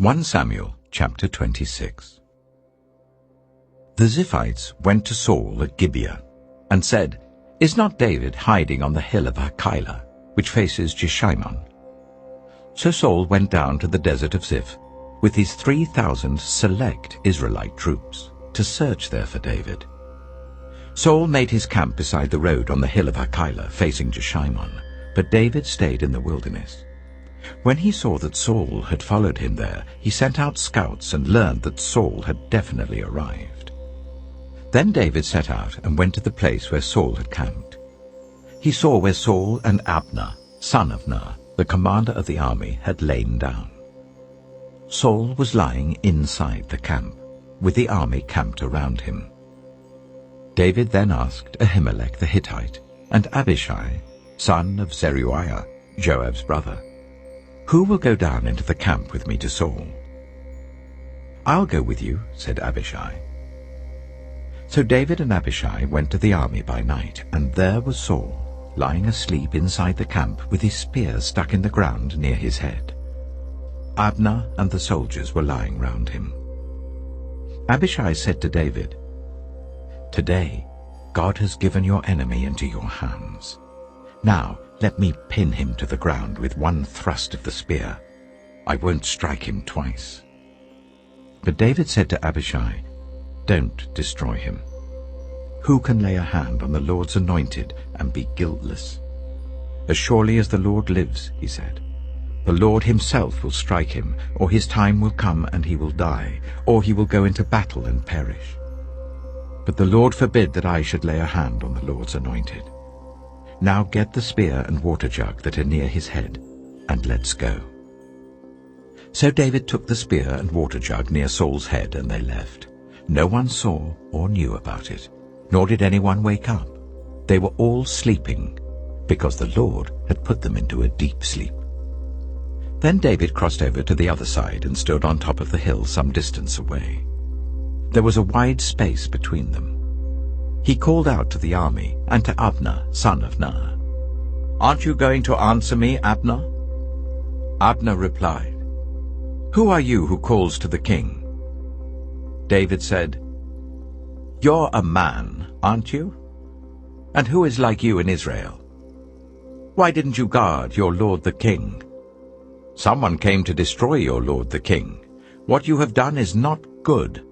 1 Samuel chapter 26. The Ziphites went to Saul at Gibeah and said, "Is not David hiding on the hill of Hachilah, which faces Jeshimon?" So Saul went down to the desert of Ziph with his 3,000 select Israelite troops to search there for David. Saul made his camp beside the road on the hill of Hachilah facing Jeshimon, but David stayed in the wilderness. When he saw that Saul had followed him there, he sent out scouts and learned that Saul had definitely arrived. Then David set out and went to the place where Saul had camped. He saw where Saul and Abner, son of Ner, the commander of the army, had lain down. Saul was lying inside the camp, with the army camped around him. David then asked Ahimelech the Hittite and Abishai, son of Zeruiah, Joab's brother, "Who will go down into the camp with me to Saul?" "I'll go with you," said Abishai. So David and Abishai went to the army by night, and there was Saul, lying asleep inside the camp with his spear stuck in the ground near his head. Abner and the soldiers were lying round him. Abishai said to David, "Today God has given your enemy into your hands. Now let me pin him to the ground with one thrust of the spear. I won't strike him twice." But David said to Abishai, "Don't destroy him. Who can lay a hand on the Lord's anointed and be guiltless? As surely as the Lord lives," he said, "the Lord himself will strike him, or his time will come and he will die, or he will go into battle and perish. But the Lord forbid that I should lay a hand on the Lord's anointed. Now get the spear and water jug that are near his head, and let's go." So David took the spear and water jug near Saul's head, and they left. No one saw or knew about it, nor did anyone wake up. They were all sleeping, because the Lord had put them into a deep sleep. Then David crossed over to the other side and stood on top of the hill some distance away. There was a wide space between them. He called out to the army and to Abner, son of Ner, "Aren't you going to answer me, Abner?" Abner replied, "Who are you who calls to the king?" David said, "You're a man, aren't you? And who is like you in Israel? Why didn't you guard your lord the king? Someone came to destroy your lord the king. What you have done is not good.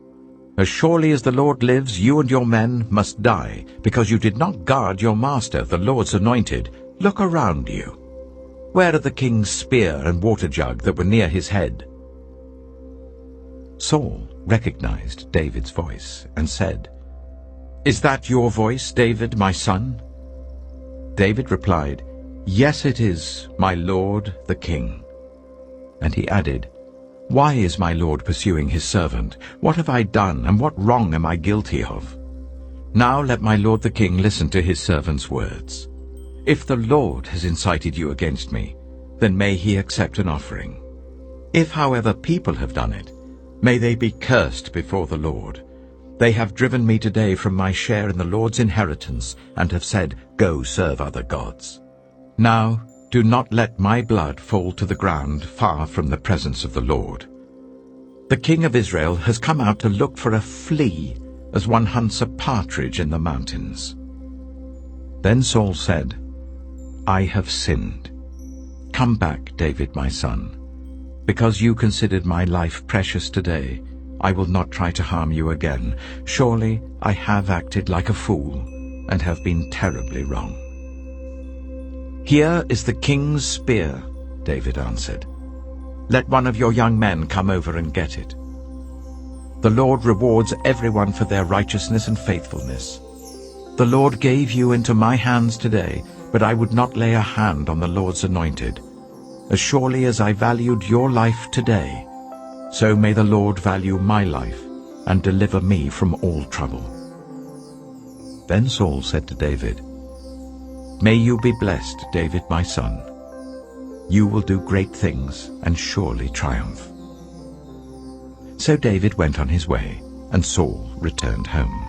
As surely as the Lord lives, you and your men must die, because you did not guard your master, the Lord's anointed. Look around you. Where are the king's spear and water jug that were near his head?" Saul recognized David's voice and said, "Is that your voice, David, my son?" David replied, "Yes, it is, my lord the king." And he added, "Why is my lord pursuing his servant? What have I done, and what wrong am I guilty of? Now let my lord the king listen to his servant's words. If the Lord has incited you against me, then may he accept an offering. If, however, people have done it, may they be cursed before the Lord. They have driven me today from my share in the Lord's inheritance, and have said, 'Go serve other gods.' Now do not let my blood fall to the ground far from the presence of the Lord. The king of Israel has come out to look for a flea, as one hunts a partridge in the mountains." Then Saul said, "I have sinned. Come back, David my son. Because you considered my life precious today, I will not try to harm you again. Surely I have acted like a fool, and have been terribly wrong." "Here is the king's spear," David answered. "Let one of your young men come over and get it. The Lord rewards everyone for their righteousness and faithfulness. The Lord gave you into my hands today, but I would not lay a hand on the Lord's anointed. As surely as I valued your life today, so may the Lord value my life and deliver me from all trouble." Then Saul said to David, "May you be blessed, David my son. You will do great things and surely triumph." So David went on his way, and Saul returned home.